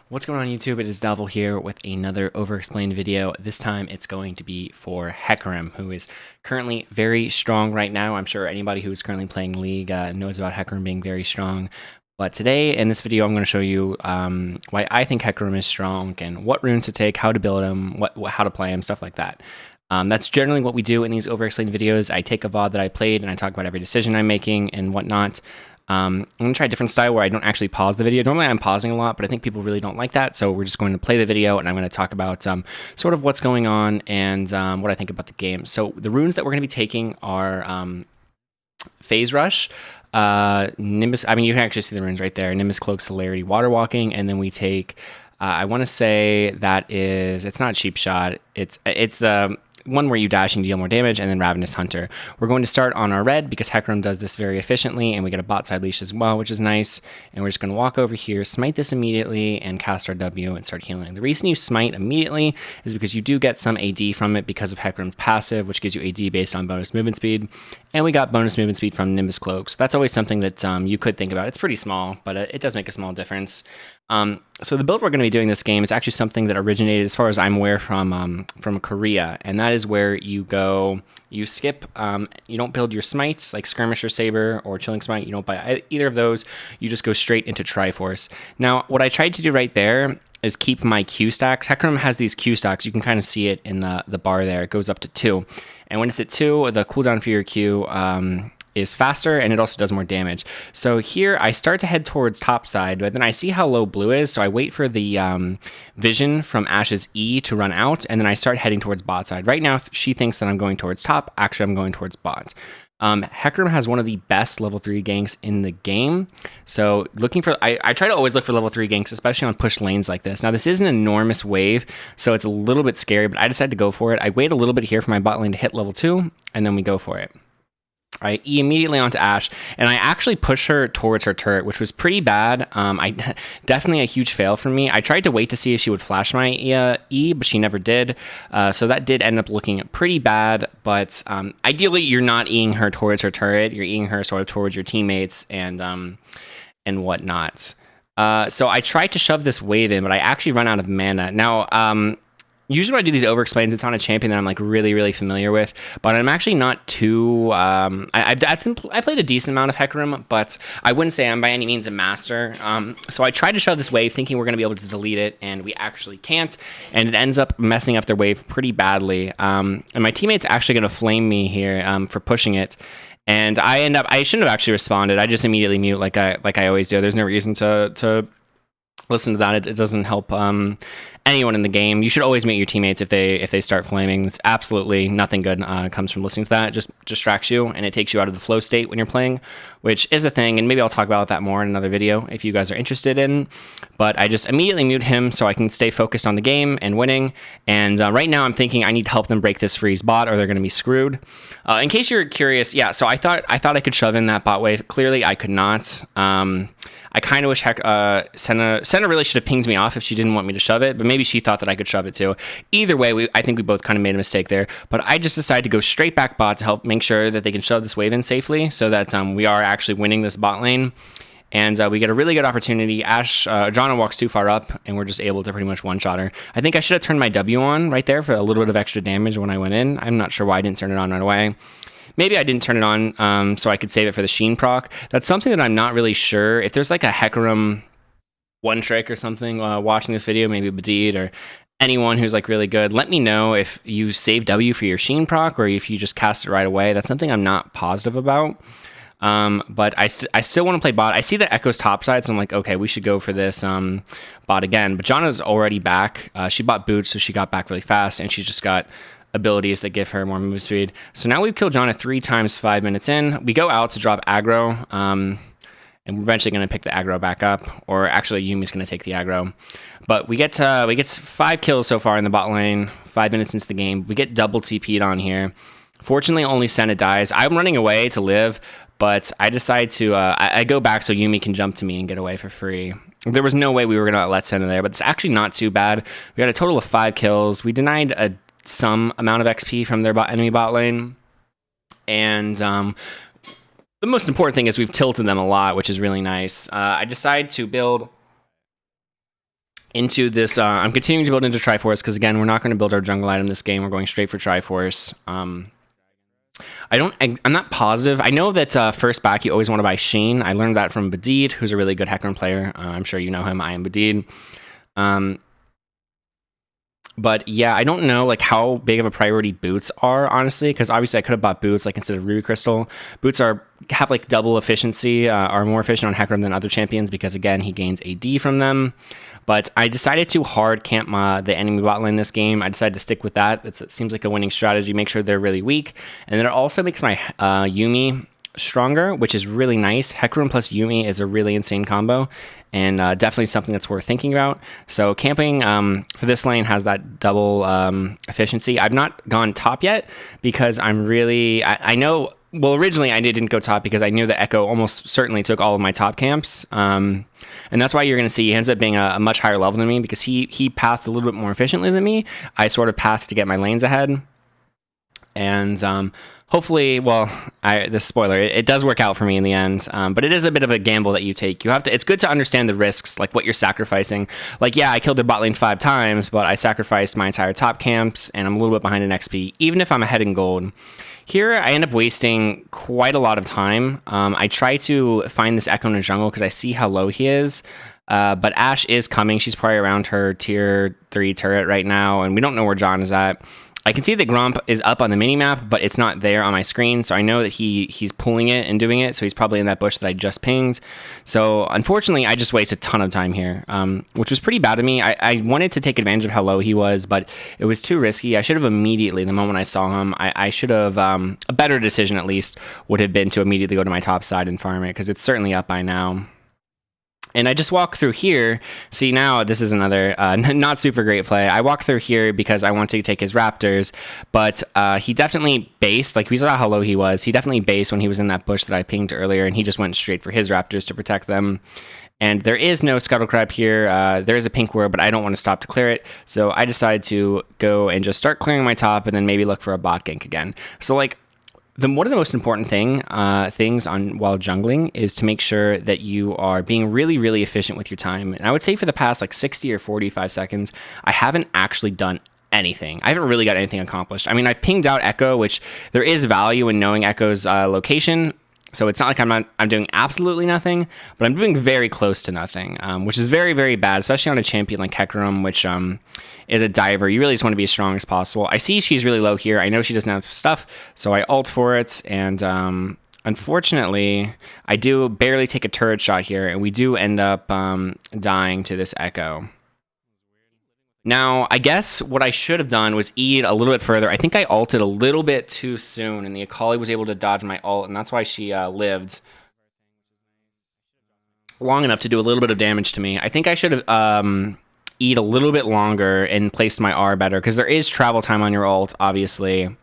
What's going on YouTube? It is Doubtfull here with another Overexplained video. This time it's going to be for Hecarim, who is currently very strong right now. I'm sure anybody who is currently playing League knows about Hecarim being very strong. But today in this video I'm going to show you why I think Hecarim is strong and what runes to take, how to build him, how to play him, stuff like that. That's generally what we do in these Overexplained videos. I take a VOD that I played and I talk about every decision I'm making and whatnot. I'm going to try a different style where I don't actually pause the video. Normally I'm pausing a lot, but I think people really don't like that. So we're just going to play the video and I'm going to talk about sort of what's going on and what I think about the game. So the runes that we're going to be taking are Phase Rush, Nimbus. I mean, you can actually see the runes right there. Nimbus Cloak, Celerity, Water Walking, and then we take, I want to say that is, it's not Cheap Shot. It's the one where you dash and deal more damage, and then Ravenous Hunter. We're going to start on our red because Hecarim does this very efficiently, and we get a bot side leash as well, which is nice. And we're just going to walk over here, smite this immediately, and cast our W and start healing. The reason you smite immediately is because you do get some AD from it because of Hecarim's passive, which gives you AD based on bonus movement speed. And we got bonus movement speed from Nimbus Cloak. So that's always something that you could think about. It's pretty small, but it does make a small difference. So the build we're going to be doing this game is actually something that originated, as far as I'm aware, from Korea, and that is where you go, you skip, you don't build your smites like Skirmisher Saber or Chilling Smite. You don't buy either of those. You just go straight into Triforce. Now, what I tried to do right there is keep my Q stacks. Hecarim has these Q stacks. You can kind of see it in the bar there. It goes up to 2, and when it's at 2, the cooldown for your Q is faster, and it also does more damage. So here I start to head towards top side, but then I see how low blue is, so I wait for the vision from Ash's E to run out, and then I start heading towards bot side. Right now she thinks that I'm going towards top. Actually, I'm going towards bot. Hecarim has one of the best level 3 ganks in the game. So looking for, I try to always look for level 3 ganks, especially on push lanes like this. Now this is an enormous wave, so it's a little bit scary, but I decided to go for it. I wait a little bit here for my bot lane to hit level 2, and then we go for it. I E immediately onto Ashe, and I actually push her towards her turret, which was pretty bad. Definitely a huge fail for me. I tried to wait to see if she would flash my E, but she never did. So that did end up looking pretty bad, but ideally you're not Eing her towards her turret. You're Eing her sort of towards your teammates and whatnot. So I tried to shove this wave in, but I actually run out of mana. Now, usually when I do these Overexplains, it's on a champion that I'm like really familiar with, but I'm actually not too. I played a decent amount of Hecarim, but I wouldn't say I'm by any means a master. So I tried to shove this wave, thinking we're going to be able to delete it, and we actually can't, and it ends up messing up their wave pretty badly. And my teammate's actually going to flame me here for pushing it. And I shouldn't have actually responded. I just immediately mute like I always do. There's no reason to listen to that. It doesn't help anyone in the game. You should always mute your teammates if they start flaming. It's absolutely nothing good comes from listening to that. It just distracts you, and it takes you out of the flow state when you're playing, which is a thing, and maybe I'll talk about that more in another video if you guys are interested in. But I just immediately mute him so I can stay focused on the game and winning. And right now I'm thinking I need to help them break this freeze bot, or they're going to be screwed. In case you're curious, yeah, so I thought I could shove in that bot wave. Clearly I could not. I kind of wish Senna really should have pinged me off if she didn't want me to shove it, but maybe she thought that I could shove it too. Either way, I think we both kind of made a mistake there, but I just decided to go straight back bot to help make sure that they can shove this wave in safely so that we are actually winning this bot lane. And we get a really good opportunity. Janna walks too far up, and we're just able to pretty much one-shot her. I think I should have turned my W on right there for a little bit of extra damage when I went in. I'm not sure why I didn't turn it on right away. Maybe I didn't turn it on so I could save it for the Sheen proc. That's something that I'm not really sure. If there's like a Hecarim one trick or something watching this video, maybe Badid or anyone who's like really good, let me know if you save W for your Sheen proc or if you just cast it right away. That's something I'm not positive about. But I still want to play bot. I see that Echo's topside, so I'm like, okay, we should go for this bot again. But Janna's already back. She bought boots, so she got back really fast, and she's just got abilities that give her more move speed. So now we've killed Janna 3 times 5 minutes in. We go out to drop aggro, and we're eventually going to pick the aggro back up, or actually Yumi's going to take the aggro. But we get 5 kills so far in the bot lane, 5 minutes into the game. We get double TP'd on here. Fortunately, only Senna dies. I'm running away to live, but I decide to I go back so Yumi can jump to me and get away for free. There was no way we were going to let Senna there, but it's actually not too bad. We got a total of 5 kills. We denied some amount of XP from their enemy bot lane, and the most important thing is we've tilted them a lot, which is really nice. I decided to build into this. I'm continuing to build into Triforce because, again, we're not going to build our jungle item this game. We're going straight for Triforce. I'm not positive. I know that first back, you always want to buy Sheen. I learned that from Badid, who's a really good Hecarim player. I'm sure you know him. I am Badid. But yeah, I don't know like how big of a priority boots are, honestly, because obviously I could have bought boots like instead of Ruby Crystal. Boots have like double efficiency, are more efficient on Hecarim than other champions because, again, he gains AD from them. But I decided to hard camp the enemy bot lane this game. I decided to stick with that. It seems like a winning strategy. Make sure they're really weak. And then it also makes my Yuumi stronger, which is really nice. Hecarim plus Yuumi is a really insane combo, and definitely something that's worth thinking about. So camping for this lane has that double efficiency. I've not gone top yet because I'm really... I know... Well, originally I didn't go top because I knew that Echo almost certainly took all of my top camps. And that's why you're going to see he ends up being a much higher level than me because he pathed a little bit more efficiently than me. I sort of pathed to get my lanes ahead. And hopefully, well, this spoiler, it does work out for me in the end. But it is a bit of a gamble that you take. You have to. It's good to understand the risks, like what you're sacrificing. Like, yeah, I killed their bot lane 5 times, but I sacrificed my entire top camps, and I'm a little bit behind in XP, even if I'm ahead in gold. Here, I end up wasting quite a lot of time. I try to find this Echo in the jungle because I see how low he is. But Ashe is coming. She's probably around her tier 3 turret right now, and we don't know where John is at. I can see that Gromp is up on the minimap, but it's not there on my screen, so I know that he's pulling it and doing it, so he's probably in that bush that I just pinged. So, unfortunately, I just wasted a ton of time here, which was pretty bad of me. I wanted to take advantage of how low he was, but it was too risky. I should have immediately, the moment I saw him, I should have, a better decision at least, would have been to immediately go to my top side and farm it, because it's certainly up by now. And I just walk through here. See, now this is another not super great play. I walk through here because I want to take his Raptors, but he definitely based, like we saw how low he was. He definitely based when he was in that bush that I pinged earlier, and he just went straight for his Raptors to protect them. And there is no Scuttle Crab here. There is a pink ward, but I don't want to stop to clear it. So I decide to go and just start clearing my top and then maybe look for a bot gank again. So like, one of the most important things while jungling is to make sure that you are being really, really efficient with your time. And I would say for the past like 60 or 45 seconds, I haven't actually done anything. I haven't really got anything accomplished. I mean, I've pinged out Echo, which there is value in knowing Echo's location. So it's not like I'm doing absolutely nothing, but I'm doing very close to nothing, which is very, very bad, especially on a champion like Hecarim, which is a diver. You really just want to be as strong as possible. I see she's really low here. I know she doesn't have stuff, so I ult for it, and unfortunately, I do barely take a turret shot here, and we do end up dying to this Echo. Now, I guess what I should have done was eat a little bit further. I think I ulted a little bit too soon, and the Akali was able to dodge my ult, and that's why she lived long enough to do a little bit of damage to me. I think I should have eat a little bit longer and placed my R better, because there is travel time on your ult, obviously.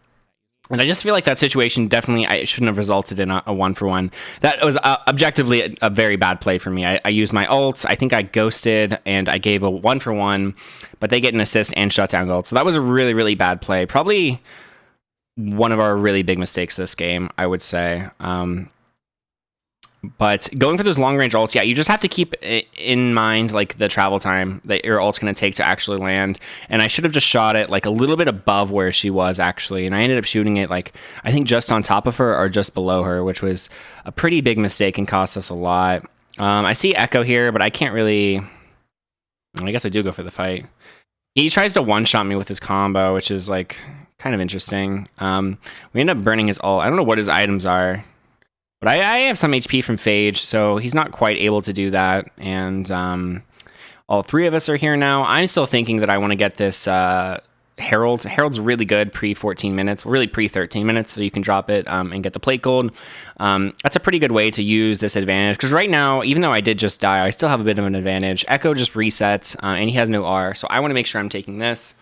And I just feel like that situation definitely I shouldn't have resulted in a 1-for-1. That was objectively a very bad play for me. I used my ult. I think I ghosted, and I gave a 1-for-1, but they get an assist and shutdown gold. So that was a really, really bad play. Probably one of our really big mistakes this game, I would say. But going for those long-range ults, yeah, you just have to keep in mind like the travel time that your ult's going to take to actually land. And I should have just shot it like a little bit above where she was actually, and I ended up shooting it like I think just on top of her or just below her, which was a pretty big mistake and cost us a lot. I see Echo here, but I can't really. I guess I do go for the fight. He tries to one-shot me with his combo, which is like kind of interesting. We end up burning his ult. I don't know what his items are. But I have some HP from Phage, so he's not quite able to do that. And all 3 of us are here now. I'm still thinking that I want to get this Herald. Herald's really good pre-14 minutes, really pre-13 minutes, so you can drop it and get the plate gold. That's a pretty good way to use this advantage, because right now, even though I did just die, I still have a bit of an advantage. Echo just resets, and he has no R, so I want to make sure I'm taking this.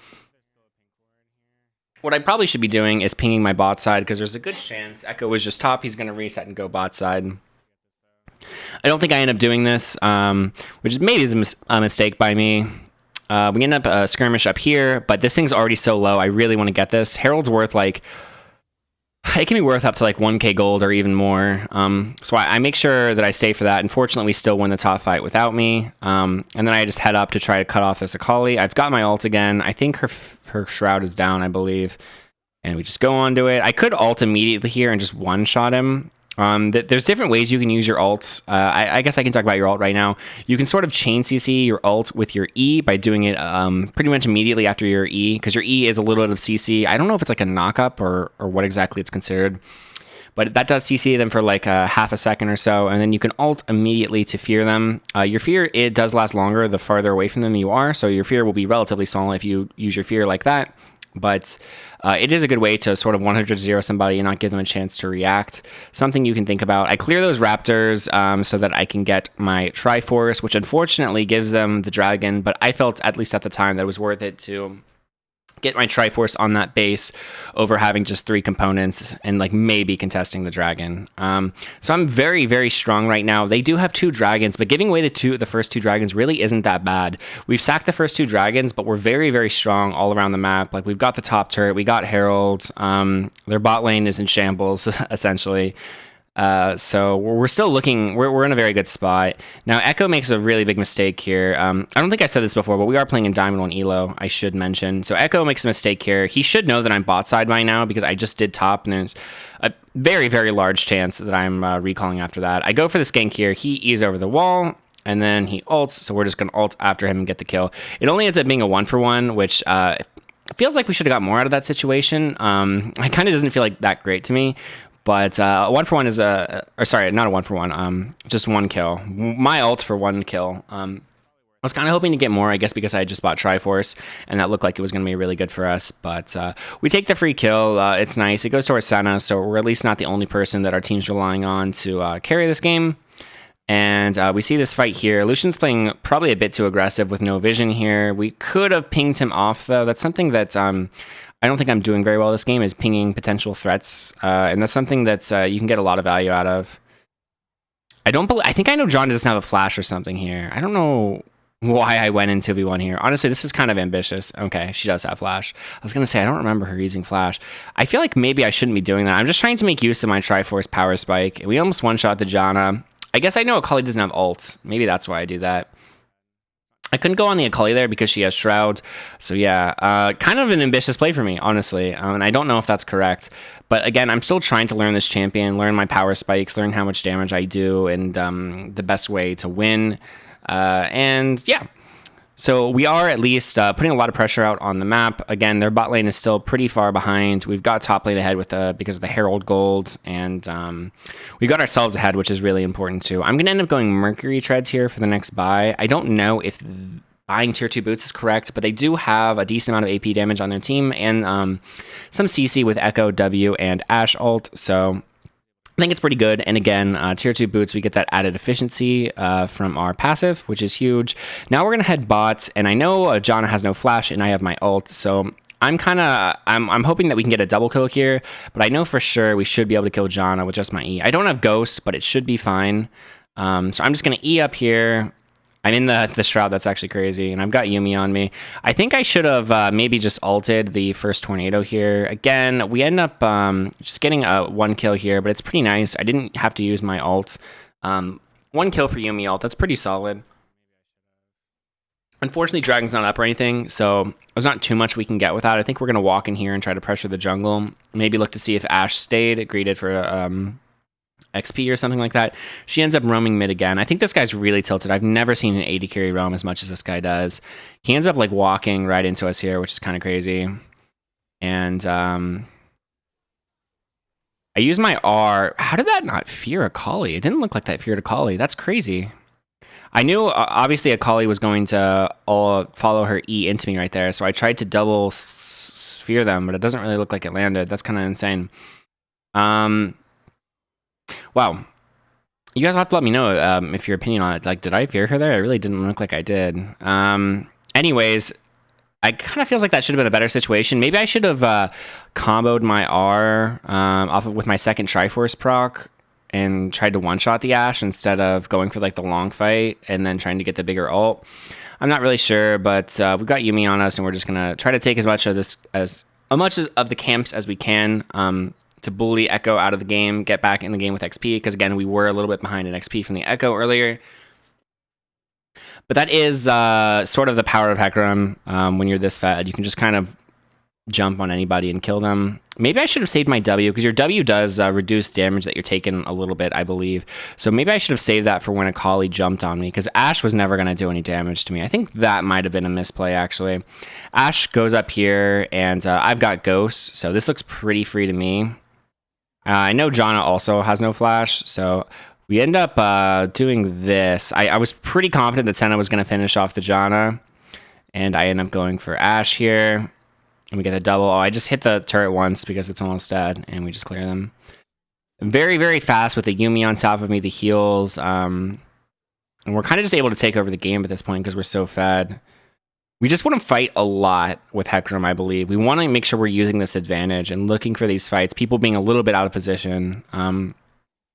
What I probably should be doing is pinging my bot side, because there's a good chance Echo was just top. He's going to reset and go bot side. I don't think I end up doing this, which maybe is a mistake by me. We end up a skirmish up here, but this thing's already so low. I really want to get this. Herald's worth like It can be worth up to like 1k gold or even more. So I make sure that I stay for that. Unfortunately, we still win the top fight without me. And then I just head up to try to cut off this Akali. I've got my ult again. I think her shroud is down, I believe. And we just go on to it. I could ult immediately here and just one-shot him. There's different ways you can use your ult. I guess I can talk about your ult right now. You can sort of chain CC your ult with your E by doing it pretty much immediately after your E, because your E is a little bit of CC. I don't know if it's like a knock-up or what exactly it's considered, but that does CC them for like half a second or so, and then you can ult immediately to fear them. Your fear, it does last longer the farther away from them you are, so your fear will be relatively small if you use your fear like that. But it is a good way to sort of 100-0 somebody and not give them a chance to react. Something you can think about. I clear those raptors so that I can get my Triforce, which unfortunately gives them the dragon, but I felt, at least at the time, that it was worth it to get my Triforce on that base over having just 3 components and like maybe contesting the dragon. So I'm very, very strong right now. They do have 2 dragons, but giving away the first 2 dragons really isn't that bad. We've sacked the first 2 dragons, but we're very, very strong all around the map. Like, we've got the top turret, we got Herald, their bot lane is in shambles, essentially. So we're still looking, we're in a very good spot. Now, Echo makes a really big mistake here. I don't think I said this before, but we are playing in Diamond 1 Elo, I should mention. So Echo makes a mistake here. He should know that I'm bot side by now because I just did top, and there's a very, very large chance that I'm recalling after that. I go for this gank here. He E's over the wall, and then he ults, so we're just going to ult after him and get the kill. It only ends up being a 1-for-1, which feels like we should have got more out of that situation. It kind of doesn't feel like that great to me. But 1-for-1 is or sorry, not a 1-for-1. Just 1 kill. My ult for 1 kill. I was kind of hoping to get more, I guess, because I just bought Triforce, and that looked like it was going to be really good for us. But we take the free kill. It's nice. It goes towards Senna, so we're at least not the only person that our team's relying on to carry this game. And we see this fight here. Lucian's playing probably a bit too aggressive with no vision here. We could have pinged him off, though. That's something that I don't think I'm doing very well this game, is pinging potential threats. And that's something that you can get a lot of value out of. I think I know John doesn't have a flash or something here. I don't know why I went into V1 here. Honestly, this is kind of ambitious. Okay, she does have flash. I was going to say, I don't remember her using flash. I feel like maybe I shouldn't be doing that. I'm just trying to make use of my Triforce power spike. We almost one-shot the Janna. I guess I know Akali doesn't have ult. Maybe that's why I do that. I couldn't go on the Akali there because she has Shroud. So yeah, kind of an ambitious play for me, honestly. And I don't know if that's correct. But again, I'm still trying to learn this champion, learn my power spikes, learn how much damage I do, and the best way to win. And yeah. So we are at least putting a lot of pressure out on the map. Again, their bot lane is still pretty far behind. We've got top lane ahead with because of the Herald Gold, and we got ourselves ahead, which is really important too. I'm going to end up going Mercury Treads here for the next buy. I don't know if buying tier 2 boots is correct, but they do have a decent amount of AP damage on their team, and some CC with Echo, W, and Ashe ult, so I think it's pretty good. And again, tier 2 boots, we get that added efficiency from our passive, which is huge. Now we're going to head bots, and I know Janna has no flash, and I have my ult, so I'm hoping that we can get a double kill here, but I know for sure we should be able to kill Janna with just my E. I don't have Ghost, but it should be fine. So I'm just going to E up here. I'm in the Shroud. That's actually crazy, and I've got Yuumi on me. I think I should have maybe just ulted the first tornado here. Again, we end up just getting a 1 kill here, but it's pretty nice. I didn't have to use my ult. 1 kill for Yuumi ult. That's pretty solid. Unfortunately, Dragon's not up or anything, so there's not too much we can get with that. I think we're going to walk in here and try to pressure the jungle. Maybe look to see if Ashe stayed, greeted for XP or something like that. She ends up roaming mid again. I think this guy's really tilted. I've never seen an AD carry roam as much as this guy does. He ends up like walking right into us here, which is kind of crazy. And I use my R. How did that not fear Akali? It didn't look like that feared Akali. That's crazy. I knew obviously Akali was going to follow her E into me right there, so I tried to double sphere them, but it doesn't really look like it landed. That's kind of insane. Wow. You guys have to let me know if your opinion on it. Like, did I fear her there? It really didn't look like I did. Anyways, I kind of feels like that should have been a better situation. Maybe I should have comboed my R with my second Triforce proc and tried to one-shot the Ashe instead of going for like the long fight and then trying to get the bigger ult. I'm not really sure, but we've got Yuumi on us, and we're just gonna try to take as much of this of the camps as we can. to bully Echo out of the game, get back in the game with XP, because again, we were a little bit behind in XP from the Echo earlier. But that is sort of the power of Hecarim. When you're this fed, you can just kind of jump on anybody and kill them. Maybe I should have saved my W, because your W does reduce damage that you're taking a little bit, I believe. So maybe I should have saved that for when a Kali jumped on me, because Ashe was never going to do any damage to me. I think that might have been a misplay, actually. Ashe goes up here, and I've got Ghost, so this looks pretty free to me. I know Janna also has no flash, so we end up doing this. I was pretty confident that Senna was going to finish off the Janna, and I end up going for Ashe here. And we get the double. Oh, I just hit the turret once because it's almost dead, and we just clear them. Very, very fast with the Yuumi on top of me, the heals. And we're kind of just able to take over the game at this point because we're so fed. We just want to fight a lot with Hecarim, I believe. We want to make sure we're using this advantage and looking for these fights, people being a little bit out of position.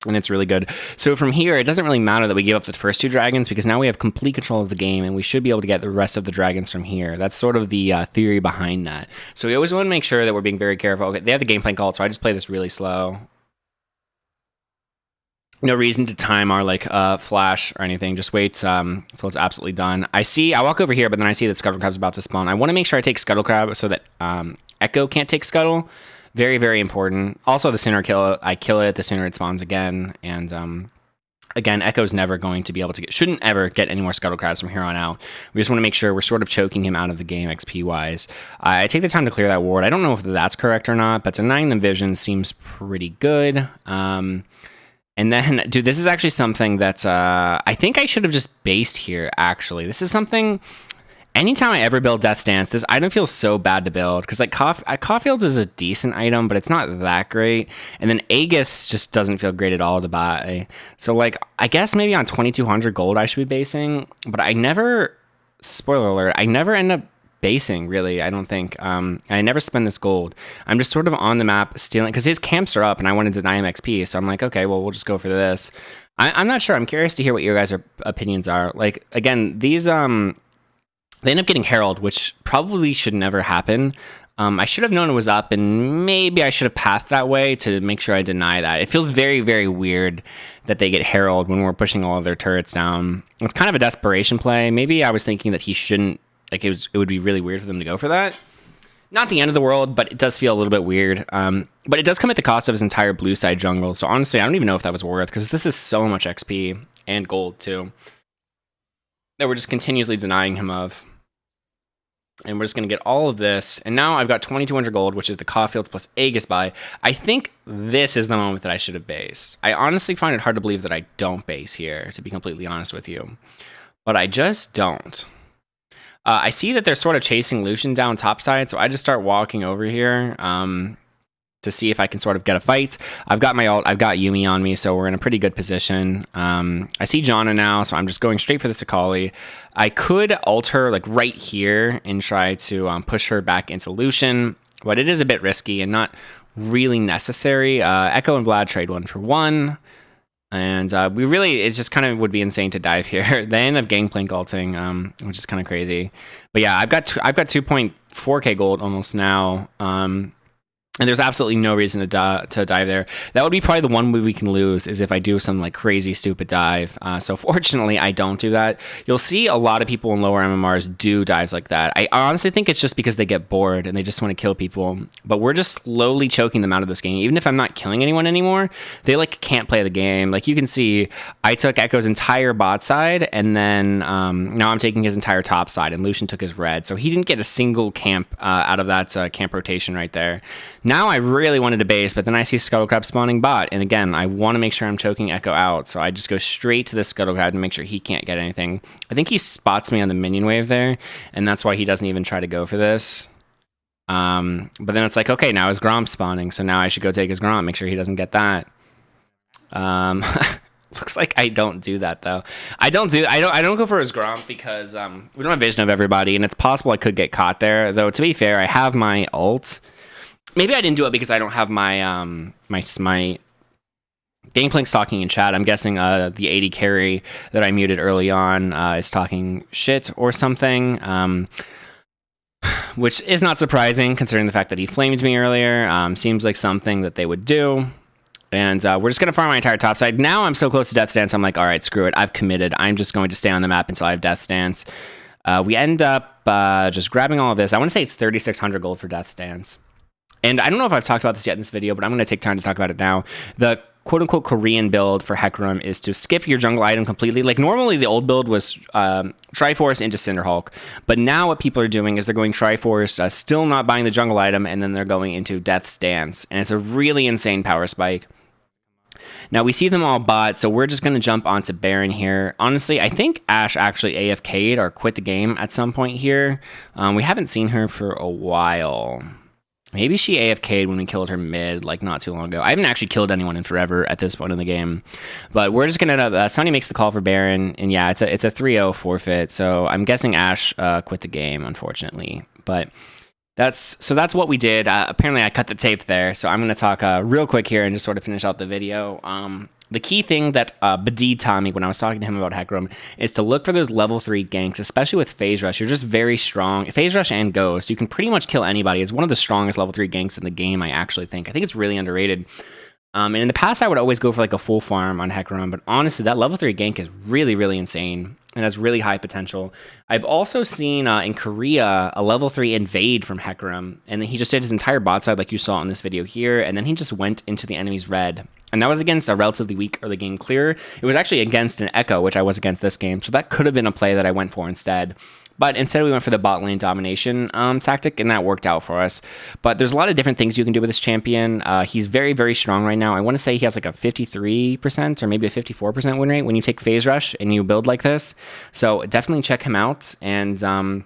And it's really good. So from here, it doesn't really matter that we give up the first 2 dragons, because now we have complete control of the game, and we should be able to get the rest of the dragons from here. That's sort of the theory behind that. So we always want to make sure that we're being very careful. Okay, they have the game plan called, so I just play this really slow. No reason to time our flash or anything. Just wait until it's absolutely done. I walk over here, but then I see that Scuttle Crab's about to spawn. I want to make sure I take Scuttle Crab so that Echo can't take Scuttle. Very, very important. Also, the sooner I kill it, the sooner it spawns again. And again, Echo's never going to be able to shouldn't ever get any more Scuttle Crabs from here on out. We just want to make sure we're sort of choking him out of the game XP-wise. I take the time to clear that ward. I don't know if that's correct or not, but denying them vision seems pretty good. And then, dude, this is actually something that I think I should have just based here, actually. This is something... Anytime I ever build Death's Dance, this item feels so bad to build, because Caulfield's is a decent item, but it's not that great. And then Aegis just doesn't feel great at all to buy. So I guess maybe on 2200 gold I should be basing, but I never, spoiler alert, I never end up basing, really, I don't think. I never spend this gold. I'm just sort of on the map stealing, because his camps are up and I want to deny him XP, so I'm like, okay, well, we'll just go for this. I'm not sure. I'm curious to hear what your guys' opinions are. Again, these... They end up getting Herald, which probably should never happen. I should have known it was up, and maybe I should have pathed that way to make sure I deny that. It feels very, very weird that they get Herald when we're pushing all of their turrets down. It's kind of a desperation play. Maybe I was thinking that he shouldn't, it would be really weird for them to go for that. Not the end of the world, but it does feel a little bit weird. But it does come at the cost of his entire blue side jungle. So honestly, I don't even know if that was worth, because this is so much XP and gold too that we're just continuously denying him of. And we're just going to get all of this. And now I've got 2200 gold, which is the Caulfields plus Aegis buy. I think this is the moment that I should have based. I honestly find it hard to believe that I don't base here, to be completely honest with you. But I just don't. I see that they're sort of chasing Lucian down topside, so I just start walking over here to see if I can sort of get a fight. I've got my ult, I've got Yuumi on me, so we're in a pretty good position. I see Janna now, so I'm just going straight for the Sakali. I could ult her right here and try to push her back into Lucian, but it is a bit risky and not really necessary. Echo and Vlad trade 1-for-1. And it just kind of would be insane to dive here. They end up gangplank ulting, which is kind of crazy. But yeah, I've got 2.4k gold almost now. And there's absolutely no reason to dive there. That would be probably the one way we can lose, is if I do some crazy stupid dive. So fortunately, I don't do that. You'll see a lot of people in lower MMRs do dives like that. I honestly think it's just because they get bored and they just want to kill people. But we're just slowly choking them out of this game. Even if I'm not killing anyone anymore, they can't play the game. You can see, I took Echo's entire bot side, and then now I'm taking his entire top side, and Lucian took his red. So he didn't get a single camp out of that camp rotation right there. Now I really wanted to base, but then I see Scuttlecrab spawning bot, and again, I want to make sure I'm choking Echo out, so I just go straight to the Scuttlecrab to make sure he can't get anything. I think he spots me on the minion wave there, and that's why he doesn't even try to go for this. But then it's okay, now his Gromp spawning, so now I should go take his Gromp, make sure he doesn't get that. Looks like I don't do that though. I don't go for his Gromp because we don't have vision of everybody, and it's possible I could get caught there. Though to be fair, I have my ult. Maybe I didn't do it because I don't have my my smite. Gangplank's talking in chat. I'm guessing the 80 carry that I muted early on is talking shit or something. which is not surprising considering the fact that he flamed me earlier. Seems like something that they would do. And we're just going to farm my entire top side. Now I'm so close to Death Stance, I'm like, all right, screw it. I've committed. I'm just going to stay on the map until I have Death Stance. We end up just grabbing all of this. I want to say it's 3,600 gold for Death Stance. And I don't know if I've talked about this yet in this video, but I'm going to take time to talk about it now. The quote-unquote Korean build for Hecarim is to skip your jungle item completely. Like, normally the old build was Triforce into Cinderhulk, but now what people are doing is they're going Triforce, still not buying the jungle item, and then they're going into Death's Dance, and it's a really insane power spike. Now, we see them all bot, so we're just going to jump onto Baron here. Honestly, I think Ashe actually AFK'd or quit the game at some point here. We haven't seen her for a while. Maybe she AFK'd when we killed her mid, like, not too long ago. I haven't actually killed anyone in forever at this point in the game. But we're just going to end up... Sunny makes the call for Baron, and yeah, it's a 3-0 forfeit. So I'm guessing Ashe quit the game, unfortunately. But that's what we did. Apparently, I cut the tape there. So I'm going to talk real quick here and just sort of finish out the video. The key thing that Badee taught me when I was talking to him about Hecarim is to look for those level 3 ganks, especially with Phase Rush. You're just very strong. Phase Rush and Ghost, you can pretty much kill anybody. It's one of the strongest level 3 ganks in the game, I actually think. I think it's really underrated. And in the past, I would always go for like a full farm on Hecarim, but honestly, that level 3 gank is really, really insane and has really high potential. I've also seen in Korea a level 3 invade from Hecarim, and then he just did his entire bot side like you saw in this video here, and then he just went into the enemy's red. And that was against a relatively weak early game clear. It was actually against an Echo, which I was against this game, so that could have been a play that I went for instead. But instead, we went for the bot lane domination tactic, and that worked out for us. But there's a lot of different things you can do with this champion. He's very, very strong right now. I want to say he has like a 53% or maybe a 54% win rate when you take Phase Rush and you build like this. So definitely check him out. And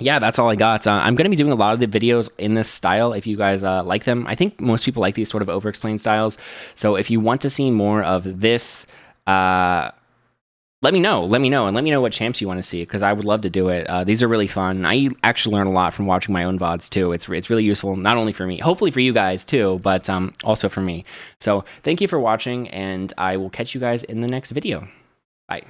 yeah, that's all I got. I'm going to be doing a lot of the videos in this style if you guys like them. I think most people like these sort of Overexplained styles. So if you want to see more of this... let me know, and let me know what champs you want to see, because I would love to do it. These are really fun. I actually learn a lot from watching my own VODs too. It's really useful, not only for me, hopefully for you guys too, but also for me. So thank you for watching, and I will catch you guys in the next video. Bye.